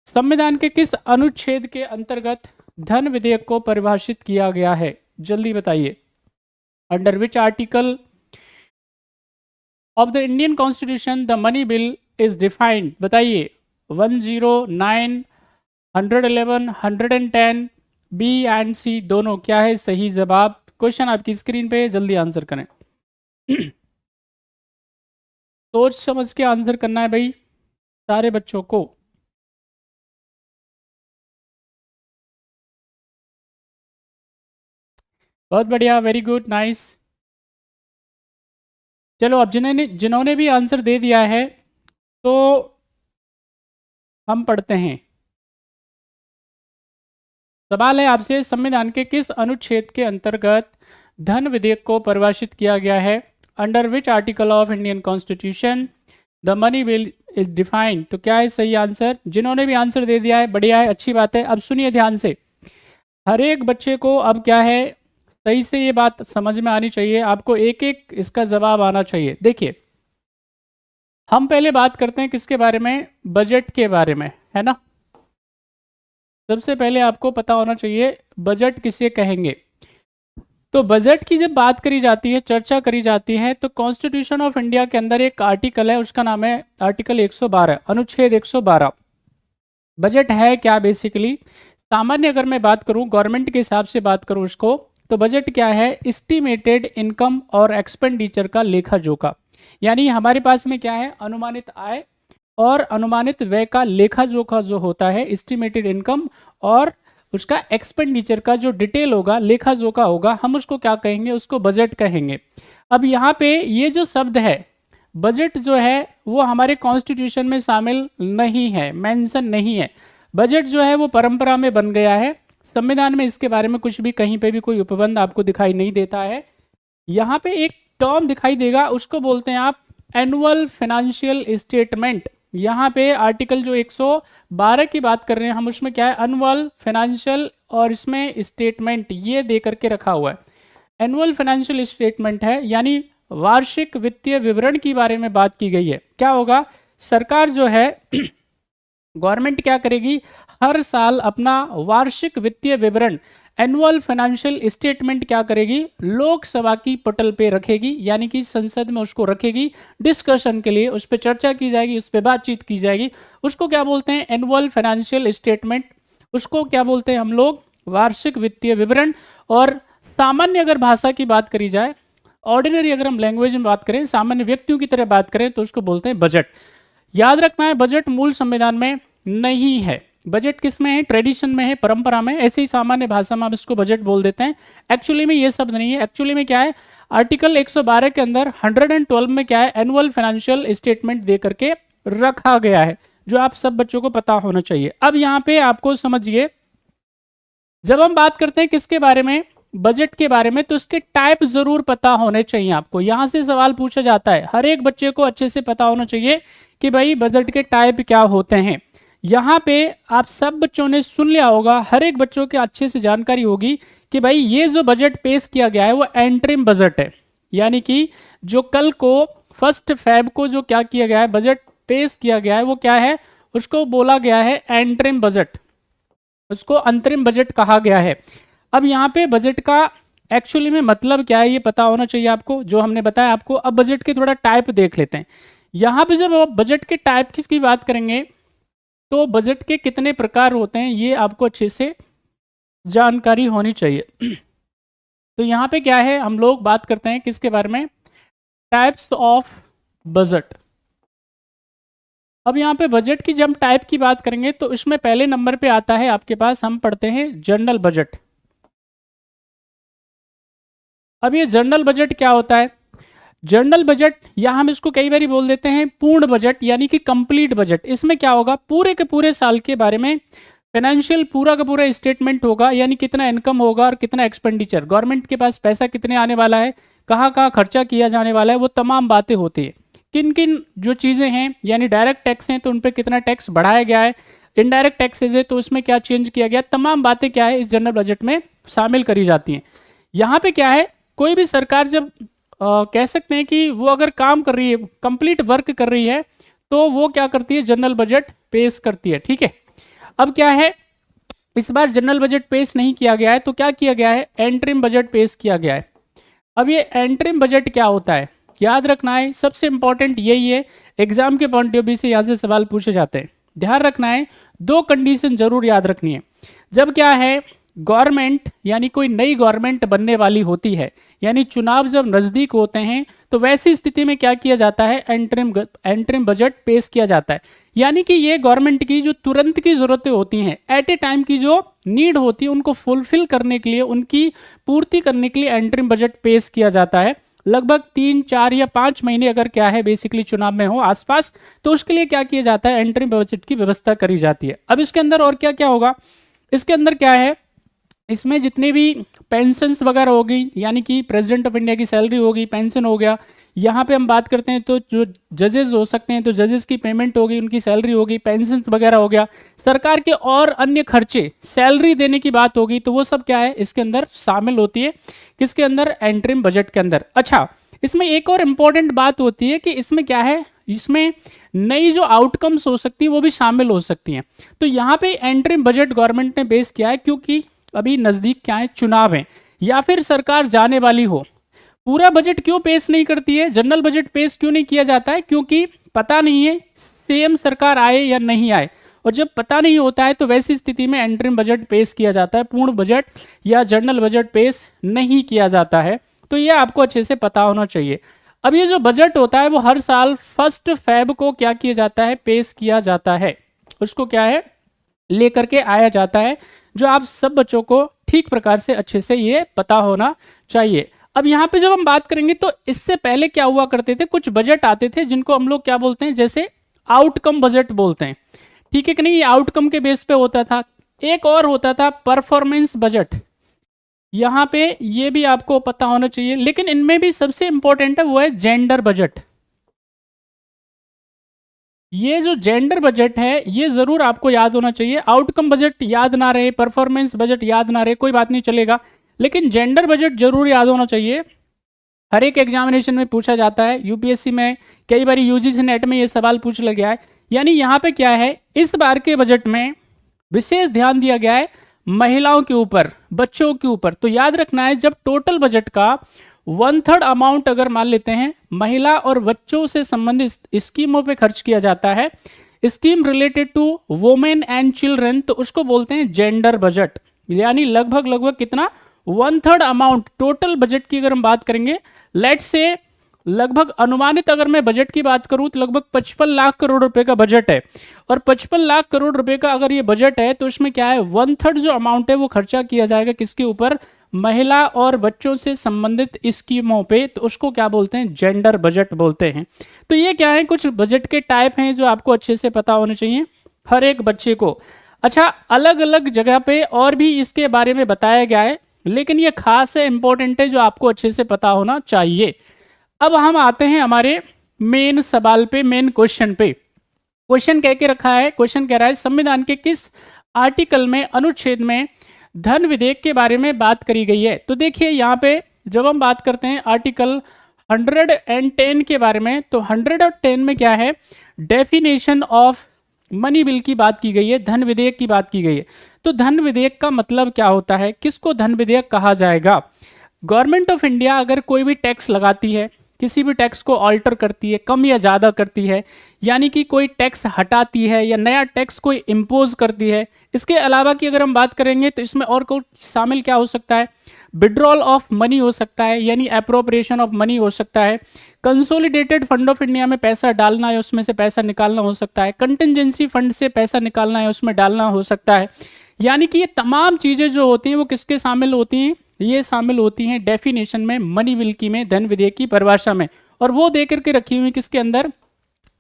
संविधान के किस अनुच्छेद के अंतर्गत धन विधेयक को परिभाषित किया गया है? जल्दी बताइए। Under which article of the Indian constitution the money bill is defined? बताइए। 109, 111, 110, बी एंड सी दोनों क्या है सही जवाब? क्वेश्चन आपकी स्क्रीन पे, जल्दी आंसर करें। सोच समझ के आंसर करना है भाई सारे बच्चों को। बहुत बढ़िया, वेरी गुड, नाइस। चलो अब जिन्होंने भी आंसर दे दिया है तो हम पढ़ते हैं। सवाल है आपसे, संविधान के किस अनुच्छेद के अंतर्गत धन विधेयक को परिभाषित किया गया है? Under which article of Indian constitution the money bill is defined? तो क्या है सही आंसर? जिन्होंने भी आंसर दे दिया है बढ़िया है, अच्छी बात है। अब सुनिए ध्यान से, हर एक बच्चे को अब क्या है सही से ये बात समझ में आनी चाहिए, आपको एक एक इसका जवाब आना चाहिए। देखिए, हम पहले बात करते हैं किसके बारे में? बजट के बारे में, है ना। सबसे पहले आपको पता होना चाहिए बजट किसे कहेंगे। तो बजट की जब बात करी जाती है, चर्चा करी जाती है, तो कॉन्स्टिट्यूशन ऑफ इंडिया के अंदर एक आर्टिकल है, उसका नाम है आर्टिकल 112, अनुच्छेद 112। बजट है क्या? बेसिकली सामान्य अगर मैं बात करूं, गवर्नमेंट के हिसाब से बात करूं उसको, तो बजट क्या है? एस्टिमेटेड इनकम और एक्सपेंडिचर का लेखा जोखा। यानी हमारे पास में क्या है? अनुमानित आय और अनुमानित व्यय का लेखा जोखा जो होता है, एस्टिमेटेड इनकम और उसका एक्सपेंडिचर का जो डिटेल होगा, लेखा जोखा होगा, हम उसको क्या कहेंगे? उसको बजट कहेंगे। अब यहाँ पे ये जो शब्द है बजट जो है वो हमारे कॉन्स्टिट्यूशन में शामिल नहीं है, मेंशन नहीं है। बजट जो है वो परंपरा में बन गया है, संविधान में इसके बारे में कुछ भी कहीं पे भी कोई उपबंध आपको दिखाई नहीं देता है। यहाँ पे एक टर्म दिखाई देगा, उसको बोलते हैं आप एनुअल फाइनेंशियल स्टेटमेंट। यहाँ पे आर्टिकल जो 112 की बात कर रहे हैं हम, उसमें क्या है? एनुअल फाइनेंशियल और इसमें स्टेटमेंट ये दे करके रखा हुआ है। एनुअल फाइनेंशियल स्टेटमेंट है यानी वार्षिक वित्तीय विवरण की बारे में बात की गई है। क्या होगा? सरकार जो है गवर्नमेंट क्या करेगी? हर साल अपना वार्षिक वित्तीय विवरण, एनुअल फाइनेंशियल स्टेटमेंट क्या करेगी? लोकसभा की पटल पे रखेगी, यानी कि संसद में उसको रखेगी डिस्कशन के लिए, उस पर चर्चा की जाएगी, उस पर बातचीत की जाएगी। उसको क्या बोलते हैं? Annual financial statement. उसको क्या बोलते हैं हम लोग? वार्षिक वित्तीय विवरण। और सामान्य अगर भाषा की बात करी जाए, ऑर्डिनरी अगर हम लैंग्वेज में बात करें, सामान्य व्यक्तियों की तरह बात करें, तो उसको बोलते हैं बजट। याद रखना है बजट मूल संविधान में नहीं है। बजट किस में है? ट्रेडिशन में है, परंपरा में। ऐसे ही सामान्य भाषा में आप इसको बजट बोल देते हैं। एक्चुअली में ये शब्द नहीं है। एक्चुअली में क्या है? आर्टिकल 112 के अंदर 112 में क्या है? एनुअल फाइनेंशियल स्टेटमेंट दे करके रखा गया है, जो आप सब बच्चों को पता होना चाहिए। अब यहाँ पे आपको समझिए, जब हम बात करते हैं किसके बारे में? बजट के बारे में, तो इसके टाइप जरूर पता होने चाहिए आपको। यहां से सवाल पूछा जाता है, हर एक बच्चे को अच्छे से पता होना चाहिए कि भाई बजट के टाइप क्या होते हैं। यहाँ पे आप सब बच्चों ने सुन लिया होगा, हर एक बच्चों के अच्छे से जानकारी होगी कि भाई ये जो बजट पेश किया गया है वो एंटरिम बजट है। यानी कि जो कल को 1 फरवरी को जो क्या किया गया है, बजट पेश किया गया है, वो क्या है? उसको बोला गया है एंटरिम बजट, उसको अंतरिम बजट कहा गया है। अब यहाँ पे बजट का एक्चुअली में मतलब क्या है ये पता होना चाहिए आपको, जो हमने बताया आपको। अब बजट के थोड़ा टाइप देख लेते हैं। यहाँ पे जब आप बजट के टाइप की बात करेंगे तो बजट के कितने प्रकार होते हैं ये आपको अच्छे से जानकारी होनी चाहिए। तो यहाँ पे क्या है, हम लोग बात करते हैं किसके बारे में? Types of budget. अब यहाँ पे बजट की जब टाइप की बात करेंगे तो इसमें पहले नंबर पे आता है आपके पास, हम पढ़ते हैं जनरल बजट। अब ये जनरल बजट क्या होता है? जनरल बजट या हम इसको कई बार बोल देते हैं पूर्ण बजट, यानी कि कंप्लीट बजट। इसमें क्या होगा? पूरे के पूरे साल के बारे में फाइनेंशियल पूरा का पूरा स्टेटमेंट होगा, यानी कितना इनकम होगा और कितना एक्सपेंडिचर, गवर्नमेंट के पास पैसा कितने आने वाला है, कहाँ कहाँ खर्चा किया जाने वाला है, वो तमाम बातें होती है। किन किन जो चीज़ें हैं, यानी डायरेक्ट टैक्स हैं तो उन पर कितना टैक्स बढ़ाया गया है, इनडायरेक्ट टैक्सेज है तो उसमें क्या चेंज किया गया, तमाम बातें क्या है इस जनरल बजट में शामिल करी जाती हैं। यहाँ पे क्या है, कोई भी सरकार जब कह सकते हैं कि वो अगर काम कर रही है, कंप्लीट वर्क कर रही है, तो वो क्या करती है? जनरल बजट पेश करती है। ठीक है, अब क्या है, इस बार जनरल बजट पेश नहीं किया गया है, तो क्या किया गया है, एंटरिम बजट पेश किया गया है। अब ये एंटरिम बजट क्या होता है, याद रखना है, सबसे इंपॉर्टेंट यही है, एग्जाम के पॉइंट ऑफ व्यू से यहाँ से सवाल पूछे जाते हैं। ध्यान रखना है, 2 कंडीशन जरूर याद रखनी है। जब क्या है, गवर्नमेंट यानी कोई नई गवर्नमेंट बनने वाली होती है, यानी चुनाव जब नजदीक होते हैं, तो वैसी स्थिति में क्या किया जाता है, एंटरिम बजट पेश किया जाता है। यानी कि ये गवर्नमेंट की जो तुरंत की जरूरतें होती हैं, एट ए टाइम की जो नीड होती है, उनको फुलफिल करने के लिए, उनकी पूर्ति करने के लिए एंटरिम बजट पेश किया जाता है। लगभग 3, 4 या 5 महीने अगर क्या है बेसिकली चुनाव में हो आसपास, तो उसके लिए क्या किया जाता है, एंटरिम बजट की व्यवस्था करी जाती है। अब इसके अंदर और क्या क्या होगा, इसके अंदर क्या है, इसमें जितने भी पेंशन्स वगैरह होगी, यानी कि प्रेसिडेंट ऑफ इंडिया की सैलरी होगी, पेंशन हो गया, यहाँ पे हम बात करते हैं तो जो जजेस हो सकते हैं तो जजेस की पेमेंट होगी, उनकी सैलरी होगी, पेंशन वगैरह हो गया, सरकार के और अन्य खर्चे, सैलरी देने की बात होगी, तो वो सब क्या है इसके अंदर शामिल होती है, किसके अंदर, एंटरिम बजट के अंदर। अच्छा, इसमें एक और इम्पॉर्टेंट बात होती है कि इसमें क्या है, इसमें नई जो आउटकम्स हो सकती हैं वो भी शामिल हो सकती हैं। तो यहाँ पे एंटरिम बजट गवर्नमेंट ने पेश किया है, क्योंकि अभी नजदीक क्या है, चुनाव है, या फिर सरकार जाने वाली हो। पूरा बजट क्यों पेश नहीं करती है, जनरल बजट पेश क्यों नहीं किया जाता है, क्योंकि पता नहीं है सेम सरकार आए या नहीं आए, और जब पता नहीं होता है तो वैसी स्थिति में एंटरिम बजट पेश किया जाता है, पूर्ण बजट या जनरल बजट पेश नहीं किया जाता है। तो ये आपको अच्छे से पता होना चाहिए। अब ये जो बजट होता है वो हर साल 1 फ़रवरी को क्या किया जाता है, पेश किया जाता है, उसको क्या है, लेकर के आया जाता है, जो आप सब बच्चों को ठीक प्रकार से अच्छे से ये पता होना चाहिए। अब यहाँ पे जब हम बात करेंगे तो इससे पहले क्या हुआ करते थे, कुछ बजट आते थे जिनको हम लोग क्या बोलते हैं, जैसे आउटकम बजट बोलते हैं, ठीक है कि नहीं, ये आउटकम के बेस पे होता था। एक और होता था परफॉर्मेंस बजट, यहाँ पे ये भी आपको पता होना चाहिए, लेकिन इनमें भी सबसे इंपॉर्टेंट है वो है जेंडर बजट। ये जो जेंडर बजट है ये जरूर आपको याद होना चाहिए। आउटकम बजट याद ना रहे, परफॉर्मेंस बजट याद ना रहे, कोई बात नहीं चलेगा, लेकिन जेंडर बजट जरूर याद होना चाहिए। हर एक एग्जामिनेशन में पूछा जाता है, यूपीएससी में, कई बार यूजीसी नेट में ये सवाल पूछ लिया गया है। यानी यहाँ पे क्या है, इस बार के बजट में विशेष ध्यान दिया गया है महिलाओं के ऊपर, बच्चों के ऊपर। तो याद रखना है, जब टोटल बजट का 1/3 अमाउंट अगर मान लेते हैं महिला और बच्चों से संबंधित स्कीमों पे खर्च किया जाता है, scheme related to women and children, तो उसको बोलते हैं जेंडर बजट। यानी लगभग कितना, 1/3 अमाउंट टोटल बजट की अगर हम बात करेंगे, लेट्स से लगभग अनुमानित अगर मैं बजट की बात करूं तो लगभग 55 लाख करोड़ रुपए का बजट है, और 55 लाख करोड़ रुपए का अगर ये बजट है तो इसमें क्या है, 1/3 जो अमाउंट है वो खर्चा किया जाएगा किसके ऊपर, महिला और बच्चों से संबंधित स्कीमों पे, तो उसको क्या बोलते हैं, जेंडर बजट बोलते हैं। तो ये क्या है, कुछ बजट के टाइप हैं जो आपको अच्छे से पता होने चाहिए हर एक बच्चे को। अच्छा, अलग अलग जगह पे और भी इसके बारे में बताया गया है, लेकिन ये खास है, इंपॉर्टेंट है, जो आपको अच्छे से पता होना चाहिए। अब हम आते हैं हमारे मेन सवाल पे, मेन क्वेश्चन पे। क्वेश्चन कह के रखा है, क्वेश्चन कह रहा है संविधान के किस आर्टिकल में, अनुच्छेद में धन विधेयक के बारे में बात करी गई है। तो देखिए यहाँ पे जब हम बात करते हैं आर्टिकल 110 के बारे में, तो 110 में क्या है, डेफिनेशन ऑफ मनी बिल की बात की गई है, धन विधेयक की बात की गई है। तो धन विधेयक का मतलब क्या होता है, किसको धन विधेयक कहा जाएगा। गवर्नमेंट ऑफ इंडिया अगर कोई भी टैक्स लगाती है, किसी भी टैक्स को ऑल्टर करती है, कम या ज़्यादा करती है, यानी कि कोई टैक्स हटाती है या नया टैक्स कोई इम्पोज करती है, इसके अलावा की अगर हम बात करेंगे तो इसमें और कुछ शामिल क्या हो सकता है, विड्रॉल ऑफ मनी हो सकता है, यानी अप्रोप्रिएशन ऑफ मनी हो सकता है, कंसोलिडेटेड फंड ऑफ इंडिया में पैसा डालना है, उसमें से पैसा निकालना हो सकता है, कंटिजेंसी फंड से पैसा निकालना है, उसमें डालना हो सकता है। यानी कि ये तमाम चीज़ें जो होती हैं वो किसके शामिल होती हैं, ये शामिल होती हैं डेफिनेशन में, मनी बिल की में, धन विधेयक की परिभाषा में, और वो दे करके रखी हुई किसके अंदर,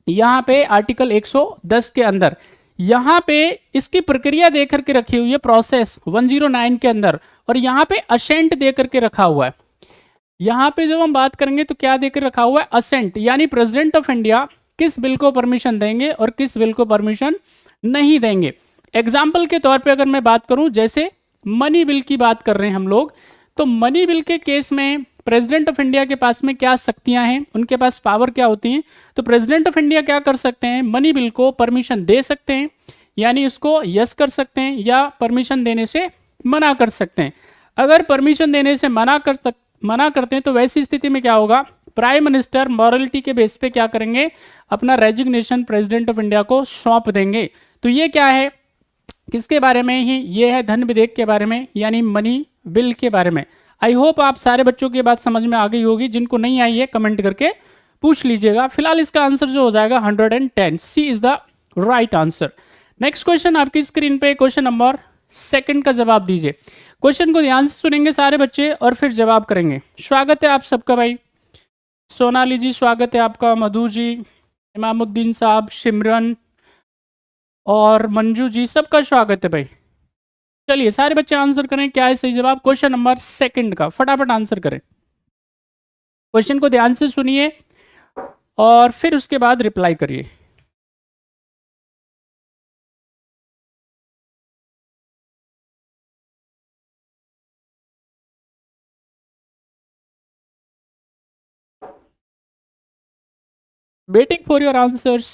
यहाँ पे आर्टिकल 110 के अंदर। यहाँ पे इसकी प्रक्रिया दे करके रखी हुई है, प्रोसेस 109 के अंदर, और यहाँ पे असेंट दे करके रखा हुआ है। यहाँ पे जब हम बात करेंगे तो क्या देकर रखा हुआ है, असेंट, यानी प्रेसिडेंट ऑफ इंडिया किस बिल को परमिशन देंगे और किस बिल को परमिशन नहीं देंगे। एग्जाम्पल के तौर पे अगर मैं बात करूं, जैसे मनी बिल की बात कर रहे हैं हम लोग, तो मनी बिल के केस में प्रेसिडेंट ऑफ इंडिया के पास में क्या शक्तियां हैं, उनके पास पावर क्या होती हैं। तो प्रेसिडेंट ऑफ इंडिया क्या कर सकते हैं, मनी बिल को परमिशन दे सकते हैं, यानी उसको यस कर सकते हैं या परमिशन देने से मना कर सकते हैं। अगर परमिशन देने से मना करते हैं तो वैसी स्थिति में क्या होगा, प्राइम मिनिस्टर मॉरलिटी के बेस पे क्या करेंगे, अपना रेजिग्नेशन प्रेसिडेंट ऑफ इंडिया को सौंप देंगे। तो ये क्या है, किसके बारे में ही, ये है धन विधेयक के बारे में, यानी मनी बिल के बारे में। आई होप आप सारे बच्चों की बात समझ में आ गई होगी, जिनको नहीं आई है कमेंट करके पूछ लीजिएगा। फिलहाल इसका आंसर जो हो जाएगा 110, C is the right answer. Next question आपकी स्क्रीन पे, क्वेश्चन नंबर 2 का जवाब दीजिए। क्वेश्चन को ध्यान से सुनेंगे सारे बच्चे और फिर जवाब करेंगे। स्वागत है आप सबका भाई, सोनाली जी स्वागत है आपका, मधु जी, इमामुद्दीन साहब, सिमरन और मंजू जी, सबका स्वागत है भाई। चलिए सारे बच्चे आंसर करें, क्या है सही जवाब क्वेश्चन नंबर 2 का, फटाफट आंसर करें। क्वेश्चन को ध्यान से सुनिए और फिर उसके बाद रिप्लाई करिए। Waiting for your answers.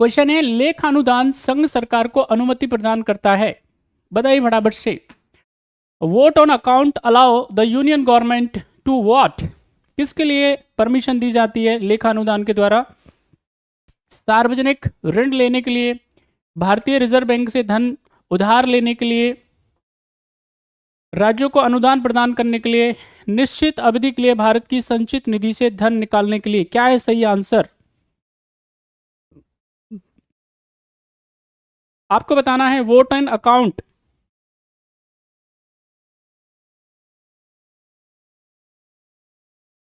Question है, लेख अनुदान संघ सरकार को अनुमति प्रदान करता है, बताइए फटाफट से। Vote on account allow the union government to what, किसके लिए परमिशन दी जाती है लेखानुदान के द्वारा? सार्वजनिक ऋण लेने के लिए, भारतीय रिजर्व बैंक से धन उधार लेने के लिए, राज्यों को अनुदान प्रदान करने के लिए, निश्चित अवधि के लिए भारत की संचित निधि से धन निकालने के लिए। क्या है सही आंसर? आपको बताना है वोट एंड अकाउंट।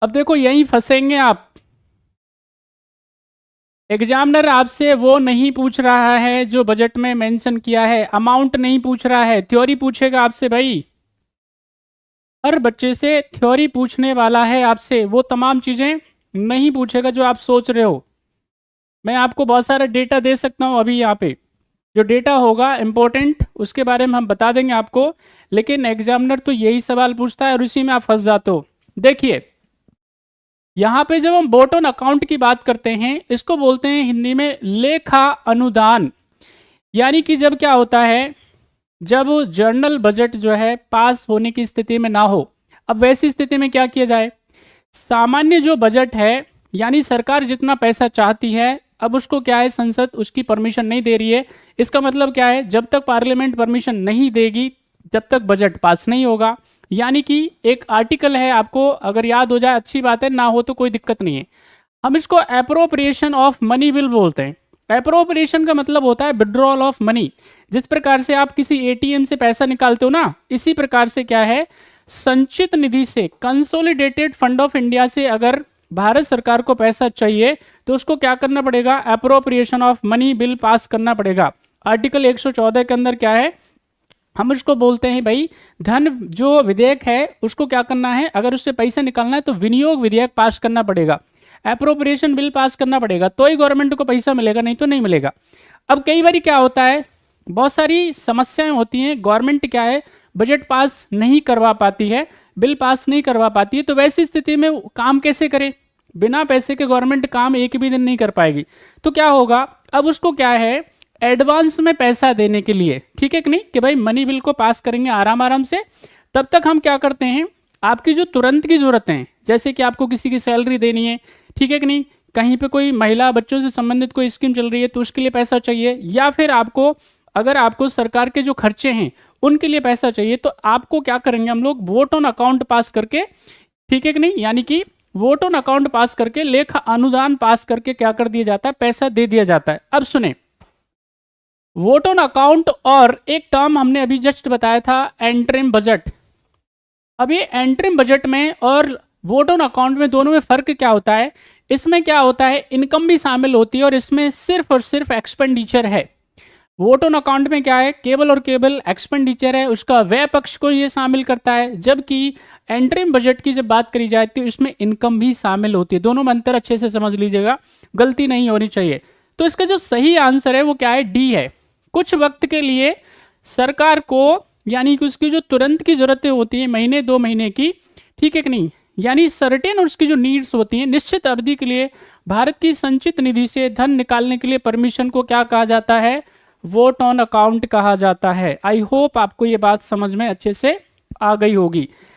अब देखो यहीं फंसेंगे आप, एग्जामिनर आपसे वो नहीं पूछ रहा है जो बजट में मेंशन किया है, अमाउंट नहीं पूछ रहा है, थ्योरी पूछेगा आपसे भाई। हर बच्चे से थ्योरी पूछने वाला है आपसे, वो तमाम चीजें नहीं पूछेगा जो आप सोच रहे हो। मैं आपको बहुत सारा डेटा दे सकता हूं अभी, यहाँ पे जो डेटा होगा इंपॉर्टेंट उसके बारे में हम बता देंगे आपको, लेकिन एग्जामिनर तो यही सवाल पूछता है और उसी में आप फंस जाते हो। देखिए यहाँ पे जब हम वोट ऑन अकाउंट की बात करते हैं, इसको बोलते हैं हिंदी में लेखा अनुदान। यानी कि जब क्या होता है, जब जनरल बजट जो है पास होने की स्थिति में ना हो, अब वैसी स्थिति में क्या किया जाए, सामान्य जो बजट है यानी सरकार जितना पैसा चाहती है, अब उसको क्या है, संसद उसकी परमिशन नहीं दे रही है। इसका मतलब क्या है, जब तक पार्लियामेंट परमिशन नहीं देगी जब तक बजट पास नहीं होगा। यानी कि एक आर्टिकल है, आपको अगर याद हो जाए अच्छी बात है, ना हो तो कोई दिक्कत नहीं है। हम इसको एप्रोप्रिएशन ऑफ मनी बिल बोलते हैं। एप्रोप्रिएशन का मतलब होता है विड्रॉल ऑफ मनी। जिस प्रकार से आप किसी एटीएम से पैसा निकालते हो ना, इसी प्रकार से क्या है, संचित निधि से, कंसोलिडेटेड फंड ऑफ इंडिया से अगर भारत सरकार को पैसा चाहिए तो उसको क्या करना पड़ेगा, appropriation of money bill pass करना पड़ेगा। आर्टिकल 114 के अंदर क्या है, हम उसको बोलते हैं भाई धन जो विधेयक है उसको क्या करना है, अगर उससे पैसा निकालना है तो विनियोग विधेयक पास करना पड़ेगा, एप्रोप्रिएशन बिल पास करना पड़ेगा, तो ही गवर्नमेंट को पैसा मिलेगा, नहीं तो नहीं मिलेगा। अब कई बार क्या होता है, बहुत सारी समस्याएं होती हैं, गवर्नमेंट क्या है बजट पास नहीं करवा पाती है, बिल पास नहीं करवा पाती है, तो वैसी स्थिति में काम कैसे करें, बिना पैसे के गवर्नमेंट काम एक भी दिन नहीं कर पाएगी। तो क्या होगा, अब उसको क्या है एडवांस में पैसा देने के लिए, ठीक है कि नहीं, कि भाई मनी बिल को पास करेंगे आराम आराम से, तब तक हम क्या करते हैं, आपकी जो तुरंत की जरूरत है, जैसे कि आपको किसी की सैलरी देनी है, ठीक है कि नहीं, कहीं पे कोई महिला बच्चों से संबंधित कोई स्कीम चल रही है तो उसके लिए पैसा चाहिए, या फिर आपको अगर आपको सरकार के जो खर्चे हैं उनके लिए पैसा चाहिए, तो आपको क्या करेंगे हम लोग, वोट ऑन अकाउंट पास करके, ठीक है कि नहीं, यानी कि वोट ऑन अकाउंट पास करके, लेखा अनुदान पास करके क्या कर दिया जाता है, पैसा दे दिया जाता है। अब सुने, वोट ऑन अकाउंट और एक टर्म हमने अभी जस्ट बताया था एंट्रिम बजट। अब ये एंट्रिम बजट में और वोट ऑन अकाउंट में दोनों में फर्क क्या होता है, इसमें क्या होता है इनकम भी शामिल होती है और इसमें सिर्फ और सिर्फ एक्सपेंडिचर है। वोट ऑन अकाउंट में क्या है, केवल और केवल एक्सपेंडिचर है, उसका व्यय पक्ष को ये शामिल करता है, जबकि एंट्रिम बजट की जब बात करी जाती है इसमें इनकम भी शामिल होती है। दोनों में अंतर अच्छे से समझ लीजिएगा, गलती नहीं होनी चाहिए। तो इसका जो सही आंसर है वो क्या है, डी है। कुछ वक्त के लिए सरकार को, यानी कि उसकी जो तुरंत की जरूरतें होती है महीने 2 महीने की, ठीक है कि नहीं, यानी सर्टेन और उसकी जो नीड्स होती हैं निश्चित अवधि के लिए भारत की संचित निधि से धन निकालने के लिए परमिशन को क्या कहा जाता है, वोट ऑन अकाउंट कहा जाता है। आई होप आपको ये बात समझ में अच्छे से आ गई होगी।